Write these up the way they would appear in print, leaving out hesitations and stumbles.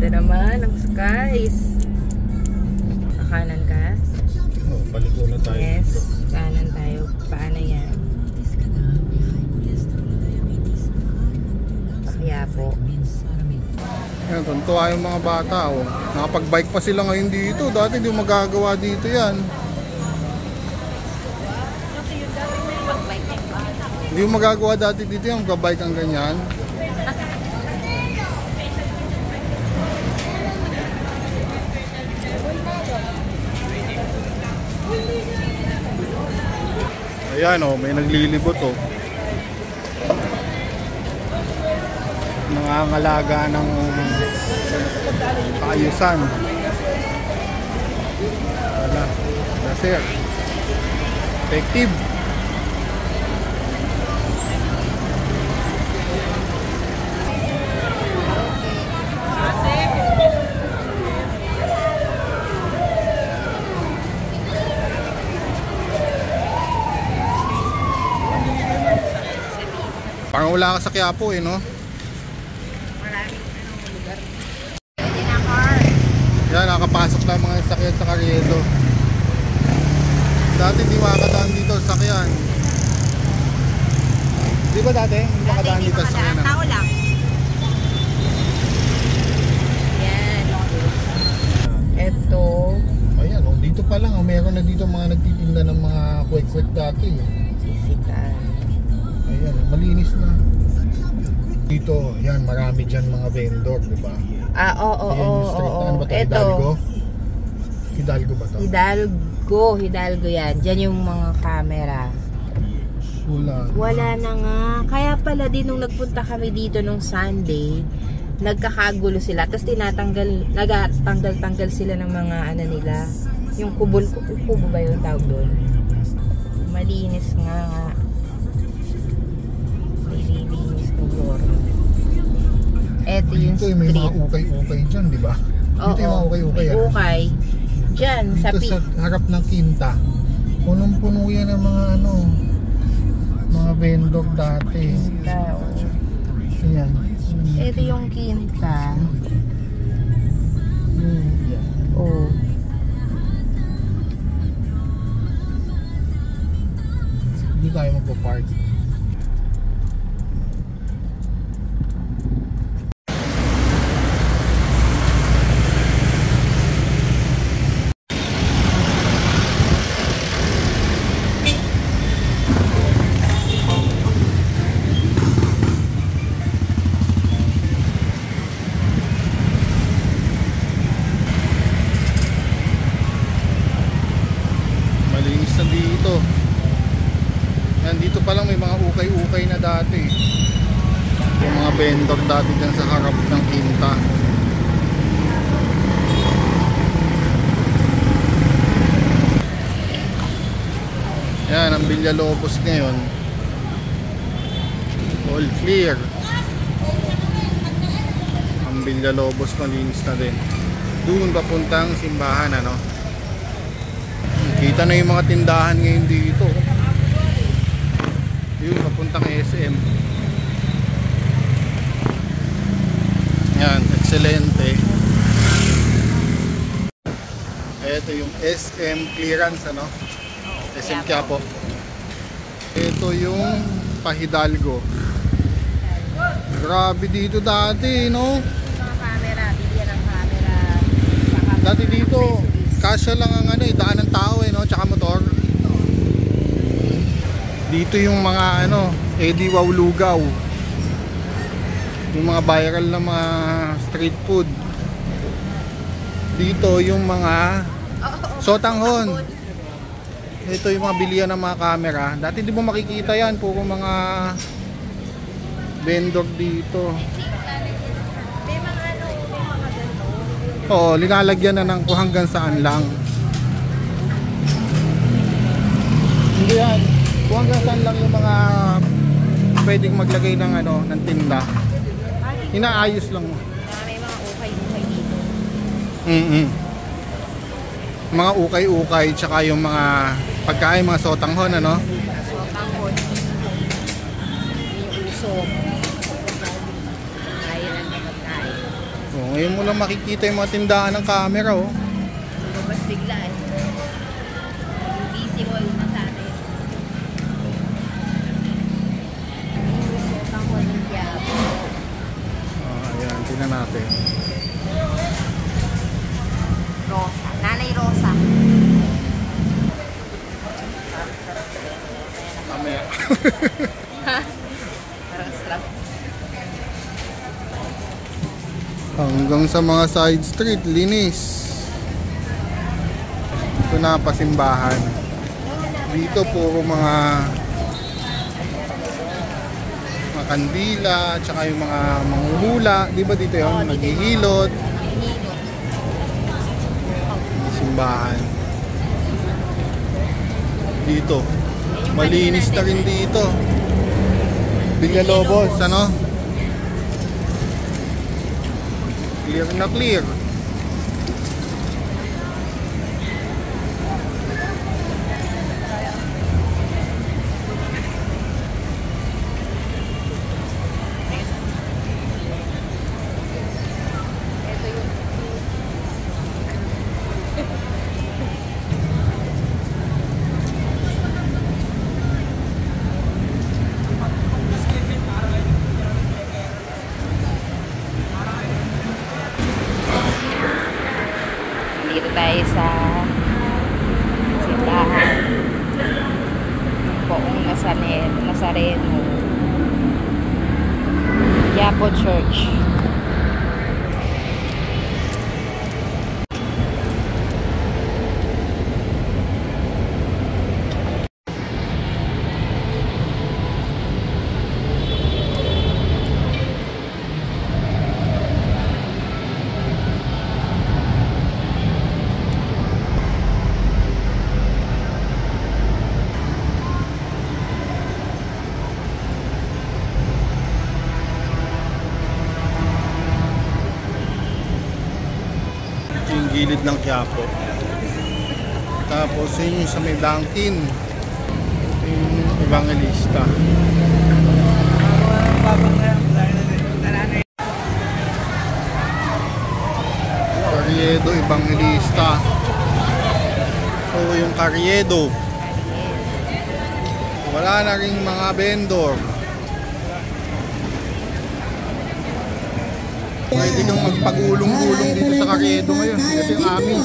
Ganda naman ng skies. Kakanan ka? Oh, paliko na tayo. Yes, kanan tayo. Paano yan? Kaya po. Ayan, tuntua yung mga bata. Oh. Nakapag-bike pa sila ngayon dito. Dati hindi magagawa dito yan. Hindi yung magagawa dati dito yung mag-bike ang ganyan. Ayan oh, may naglilibot oh. Nangangalaga ng kaayusan. Wala. Wala sir. Effective. Parang wala ka sa Quiapo eh, no? Maraming lugar. Pwede na car. Yan, nakapasok na mga sakyan sa Carriedo. Dati di makakadaan dito sa sakyan. Di ba dati? Hindi makadaan dito sa sakyan. Tao lang. Yan. Ito. Ayan, oh, dito pa lang. Oh, meron na dito mga nagtitinda ng mga kwek-kwek dati. Sisikan. Ayan, malinis na. Dito, yan, marami dyan mga vendor, di ba? Ah, oo. Ano ba ito? Hidalgo? Hidalgo ba ito? Hidalgo yan. Diyan yung mga camera. Wala na nga. Kaya pala din nung nagpunta kami dito nung Sunday, nagkakagulo sila. Tapos nagtanggal sila ng mga ano nila. Yung kubo ba yung tawag doon? Malinis nga. Nililinis ng loro. Eto yung dito, street. may mga ukay-ukay dyan, di ba? Dito yung mga ukay-ukay. May ukay. Dyan, dito sa harap ng Kinta. Punong-puno yan ng mga ano, mga vendor dati. Kinta, Ayan. Ito yung Kinta. Yan. Oh. Hindi tayo magpa-park. Dito. Yan, dito pa lang may mga ukay-ukay na dati. Yung mga vendor dati dyan sa harap ng Kinta. Yan, ang Villalobos ngayon. All clear. Ang Villalobos malinis na din. Doon papuntang simbahan, ano? Kita na yung mga tindahan ngayon dito. Yun, papuntang SM. Yan, excelente. Ito yung SM clearance, ano? SM Quiapo. Ito yung pa-Hidalgo. Grabe dito dati, no? Mga camera, bigyan ng camera. Dati dito, kasya lang ang ano, daan ng tao no, tsaka motor. Dito yung mga ano, Eddie Wow Lugaw. Yung mga viral na mga street food. Dito yung mga Sotanghon. Ito yung mga bilihan ng mga camera. Dati di mo makikita yan, puro mga vendor dito. Oo, linalagyan na ng kung hanggang saan lang. Hindi yan. Kung hanggang saan lang yung mga pwedeng maglagay ng ano, ng tinda. Inaayos lang mo. May mga ukay-ukay dito. Mga ukay-ukay tsaka yung mga pagkain, mga sotanghon, ano? Sotanghon. Yung usok. Kaya lang na pagkain. Oh, ngayon mo lang makikita yung mga tindahan ng camera, oh. Lumabas bigla eh. Yung busy wall na sa atin. Ang walang Quiapo. Ayan, tingnan natin. Rosa. Nanay Rosa. Mamaya. Parang slap. Hanggang sa mga side street, linis. Ito na pasimbahan. Dito puro mga kandila, tsaka yung mga manghuhula. Di ba dito yun? Naghihilot. Simbahan. Dito. Malinis na rin dito. Villalobos, ano? Clear na clear. Dito tayo sa simbahan. Poong Nazareno. Quiapo Church. Yung gilid ng Quiapo. Tapos yun yung sa may Dunkin. Yung Evangelista. Carriedo Evangelista. So yung Carriedo. Wala na rin mga vendor. Pwede kang magpagulong-gulong dito sa Carriedo ngayon. Ito yung amin.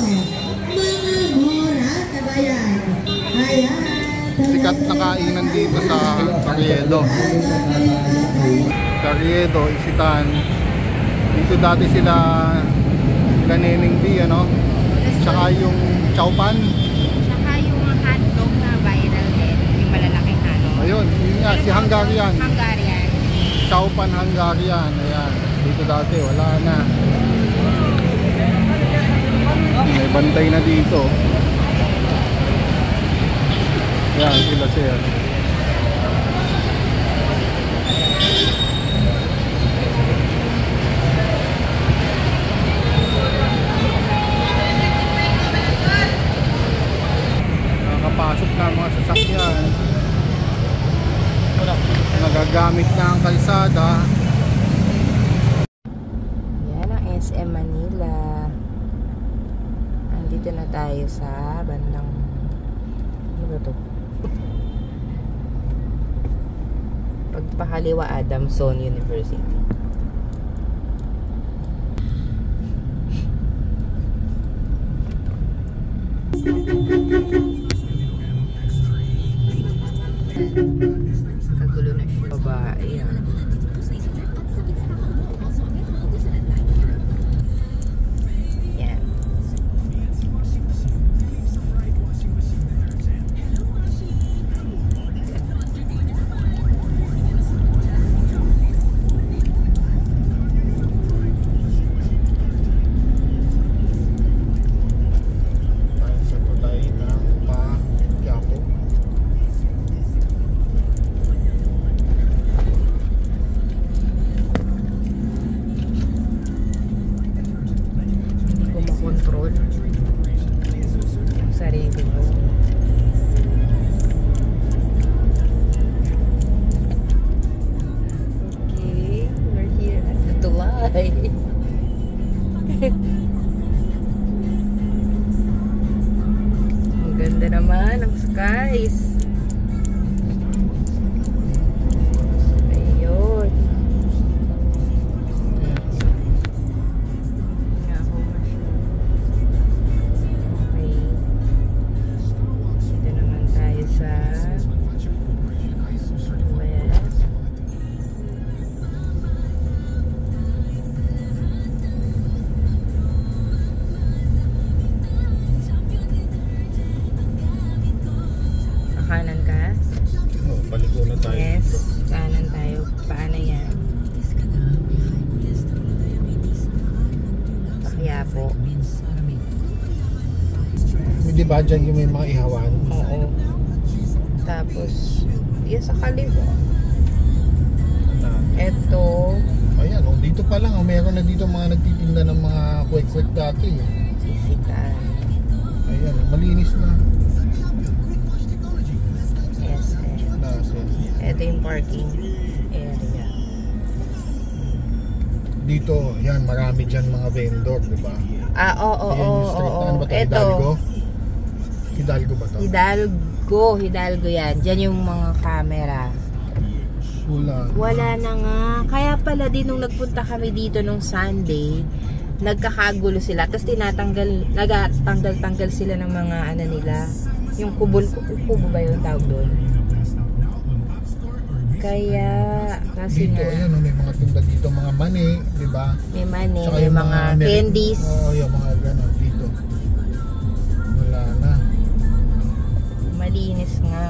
Sikat na kainan dito sa Carriedo. Carriedo, Isitan. Dito dati sila Neneng D, ano? Tsaka yung Chowpan. Tsaka yung hotdog na viral din. Yung malalaking hotdog. Ayun, yun nga, si Hungarian. Hungarian. Chowpan Hungarian. Ayan, dito dati, wala na. May bantay na dito. Ayan, sila sir. Nakapasok na ang mga sasakyan. Nagagamit na ang kalsada. Yan ang SM Manila. Andito na tayo sa bandang ano ba to? Pagpakaliwa Adamson University. Kagulo na siya. Babae yan. Yan. Ang ganda naman ng skies. Ayun. Okay. Dito naman tayo sa west. Kanan ka? Oh, paliko na tayo. Yes, kanan tayo. Paano yan? Kaya po. Hindi ba dyan yung may mga ihawan? Oo. Tapos, yan sa kaliwa. Eto. Ayan, oh, dito pa lang, oh, meron na dito mga nagtitinda ng mga kwek-kwek dati. Isitan. Ayan, malinis na. Yes, eto yung parking area. Dito, yan, marami dyan mga vendor, di ba? Oo. Ayan yung street na, ano ba ito? Eto. Hidalgo ba ito? Hidalgo yan. Diyan yung mga camera. Wala na nga. Kaya pala din nung nagpunta kami dito nung Sunday, nagkakagulo sila. Tapos nagtanggal sila ng mga ano nila. Yung kubo ba yung tawag doon? Kaya, kasi dito, nga. ayan, may mga tinda dito, mga mani, di ba? May mani, Saka may mga candies. Oo, yung mga gano'n dito. Wala na. Malinis nga.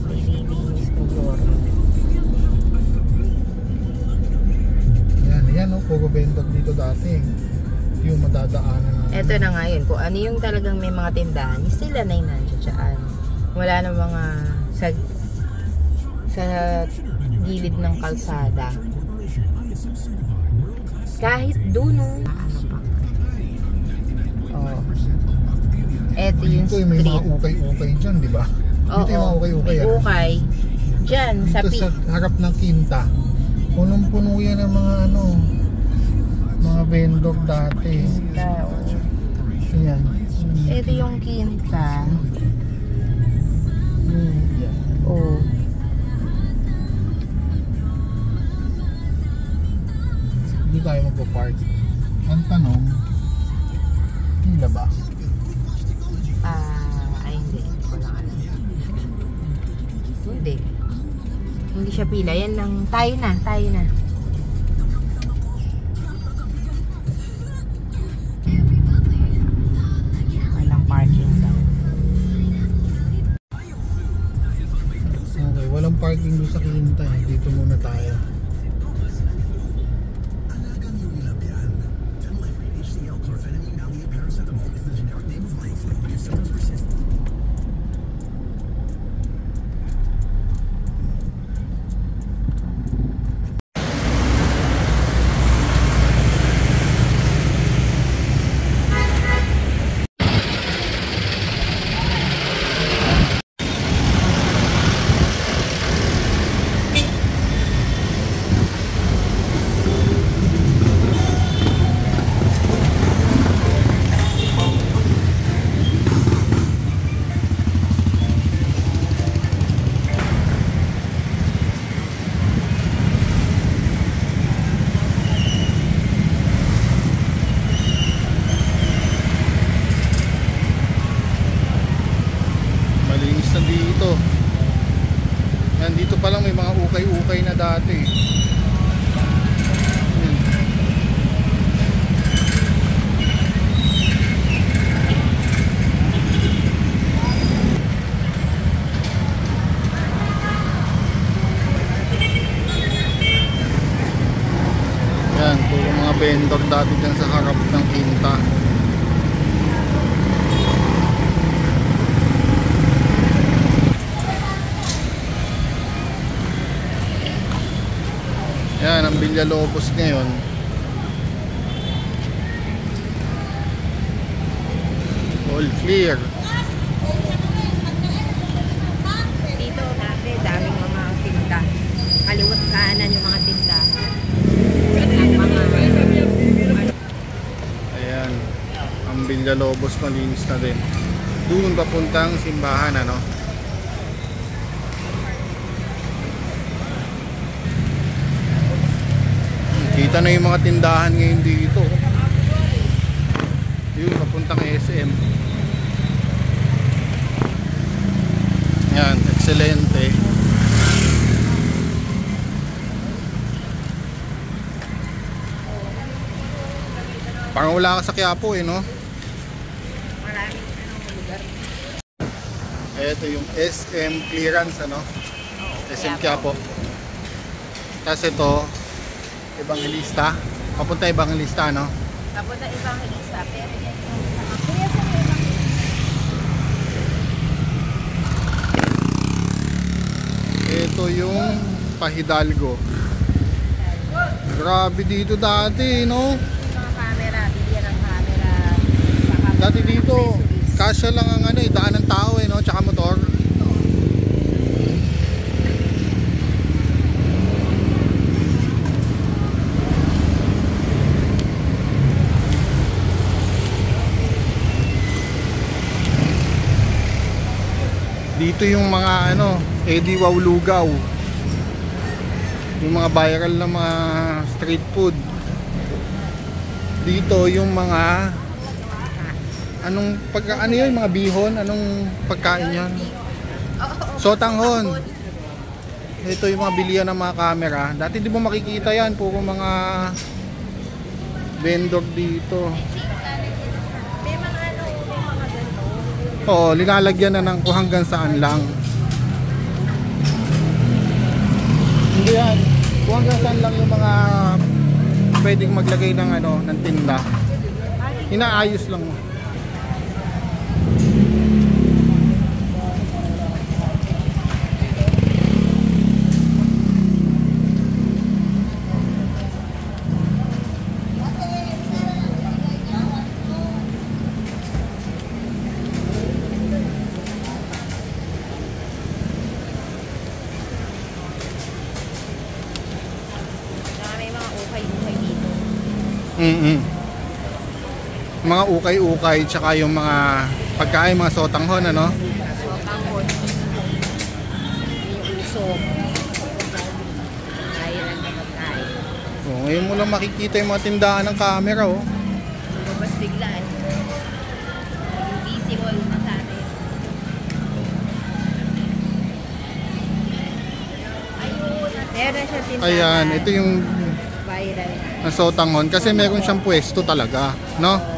Nililinis ng floor. Yan, oh, puro vendor dito dati. Yung madadaanan na. Eto na nga yun. Kung ano yung talagang may mga tindahan, sila na yung nandiyan dyan. Wala na mga sa gilid ng kalsada. Kahit doon, ano pa. Oh. Eto yung dito may street. mga ukay-ukay dyan, di ba? Oo, dito yung mga ukay-ukay. may ukay. Dyan, dito sa harap ng Kinta. Punong-puno yan ng mga mga vendor dati. Yan. Ito yung Kinta. Yan. Oh. Hindi tayo magpo-park. Ang tanong, pila ba? Ay hindi. Walang alam. Hindi. Hindi siya pila. Yan lang. Tayo na. Walang parking daw. Okay, walang parking doon sa Kinta. Dito muna tayo. Dito. Yan, dito pa lang may mga ukay-ukay na dati. Yan, puro mga vendor dati dyan sa harap ng Kinta. Yan, ang Villalobos ngayon. All clear. Dito natin, daming mga tinda. Kaliwat kanan yung mga tinda. Ang mga Villalobos malinis na din. Doon papuntang simbahan, ano. Kita na yung mga tindahan ngayon dito. Yun, papuntang SM. Yan, excelente. Parang wala ka sa Quiapo eh, no? Maraming lugar. Ito yung SM clearance, ano? SM Quiapo. Tapos ito, Evangelista. Papunta Evangelista, no? Papunta Evangelista, pero yan yung... Ito yung Pahidalgo. Grabe dito dati, no? Mga camera, bilihan ng camera. Dati dito, kasya lang ang ano, daan ng tao eh, no? Tsaka motor. Dito yung mga ano, Eddie Wow Lugaw. Yung mga viral na mga street food. Dito yung mga ano yun, mga bihon, anong pagkain yan? Sotanghon. Ito yung mga bilihan ng mga camera. Dati di mo makikita yan, puro mga vendor dito. Oo, linalagyan na ng kung hanggang saan lang. Hindi yan. Kung hanggang saan lang yung mga pwedeng maglagay ng ano, ng tinda. Inaayos lang mo. Mga ukay-ukay tsaka yung mga pagkain, mga sotanghon, ano? Sotanghon. Yung usok. Viral na pagkain. So, ngayon mo lang makikita yung mga tindahan ng camera, oh. Lumabas bigla eh. Yung visible na sa atin. Ayun. Meron siya tindahan. Ayan, ito yung viral na sotanghon kasi meron siyang pwesto talaga, no?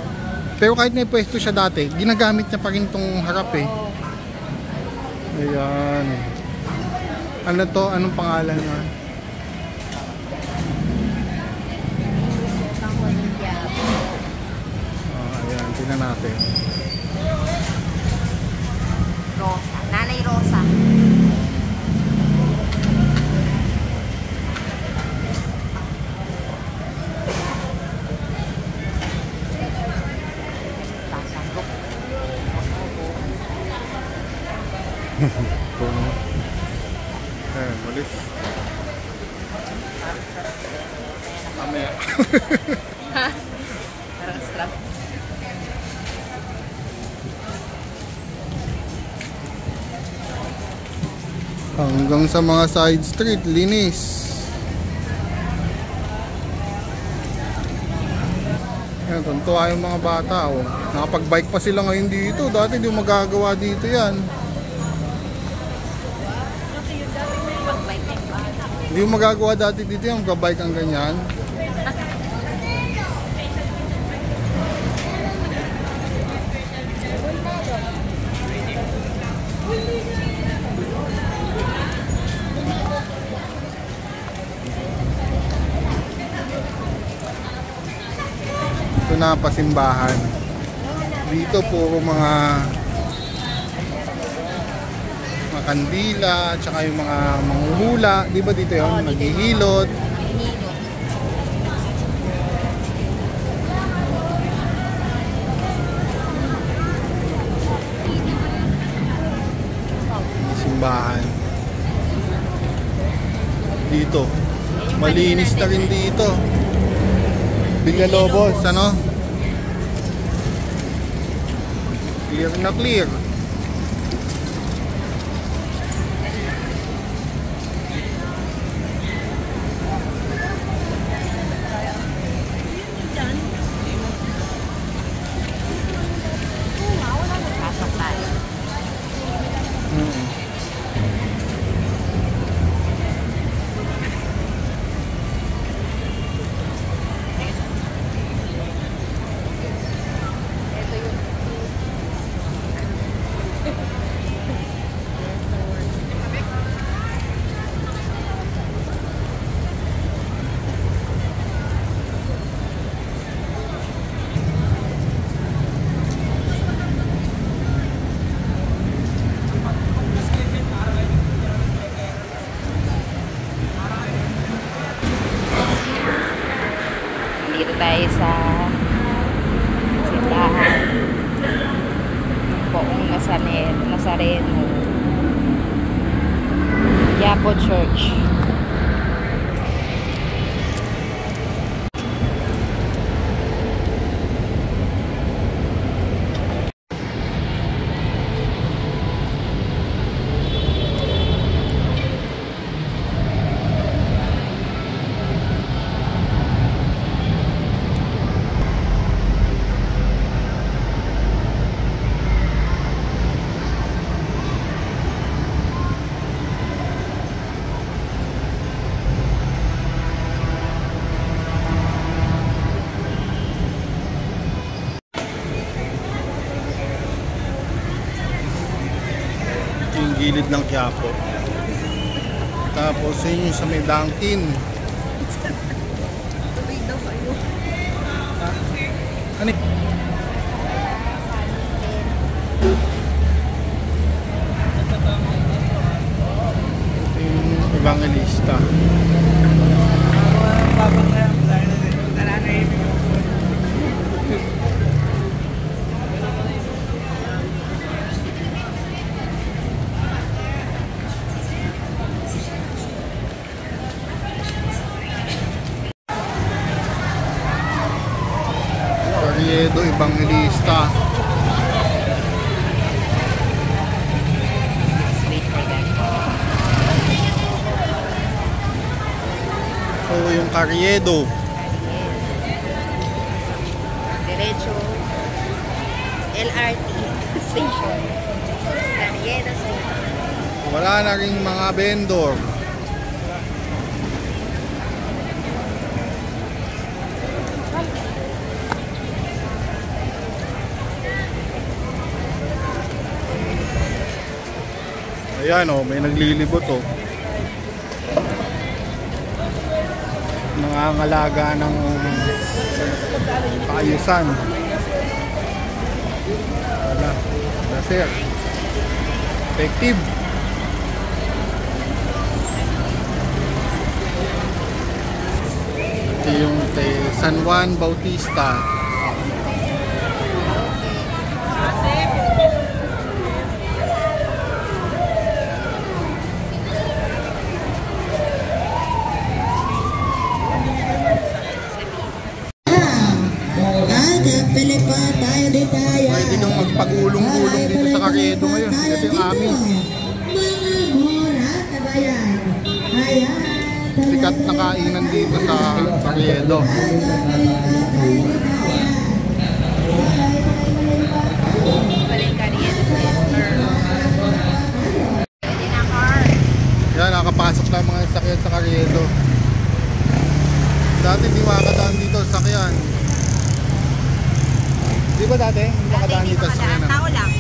Pero kahit may pwesto siya dati, ginagamit niya pa rin tong harap eh. Ayan. Ano to? Anong pangalan niya? Ayan, tingnan natin. Rosa. Nanay Rosa. Ayan, malis. Mamaya. Parang strap. Hanggang sa mga side street, linis. Ayan, tuntua yung mga bata. Oh. Nakapag-bike pa sila ngayon dito. Dati hindi magagawa dito yan. Hindi mo magagawa dati dito yung mag-bike ang ganyan. Ito na pasimbahan. Dito puro mga kandila, tsaka yung mga manghuhula, di ba dito yun? Naghihilot. Simbahan. Dito. Malinis na rin dito. Villalobos, ano? Clear na clear. Pasok tayo. Dito tayo sa simbahan Poong Nazareno Quiapo Church. Yung gilid ng Quiapo. Tapos yun yung sa may Dunkin. Ano? Ito yung Evangelista. Carriedo Evangelista. Wait for them. So yung Carriedo. Diretso LRT station. Carriedo station. Wala na ring mga vendor. Ayan o, may naglilibot o. Nangangalaga ng kaayusan. Wala, sir. Effective. Ito yung kay San Juan Bautista. Pwede kang magpagulong-gulong dito sa Carriedo ngayon. Ito yung amis. Sikat na kainan dito sa Carriedo. Yan, nakapasok na mga sakyan sa Carriedo. Dati di makakadaan dito sa sakyan. Di ba dati? Hindi makadaan dito sa sakyan. Tao lang.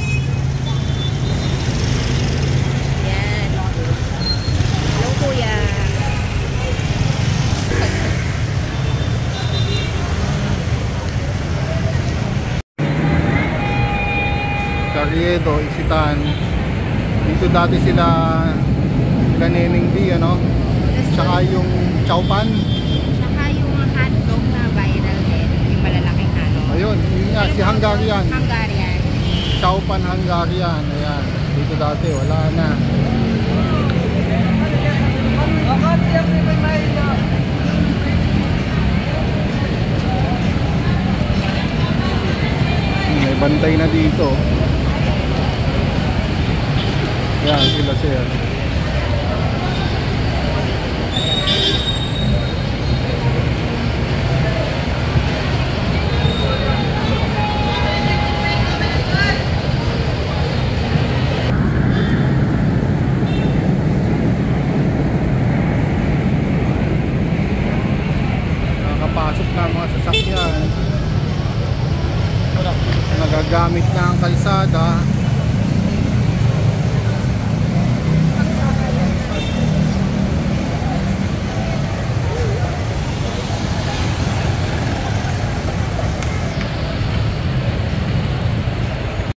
Yan. Hello kuya. Carriedo, Isitan. Dito dati sila Neneng D, ano? Tsaka yung Chowpan. Tsaka yung hotdog na viral din. Yung malalaking ano. Ayun, yun nga, si Hungarian. Hungarian. Chowpan Hungarian. Ayan, dito dati, wala na. May bantay na dito. Yan sila sir. Nakakapasok na ang mga sasakyan. Nagagamit na ang kalsada.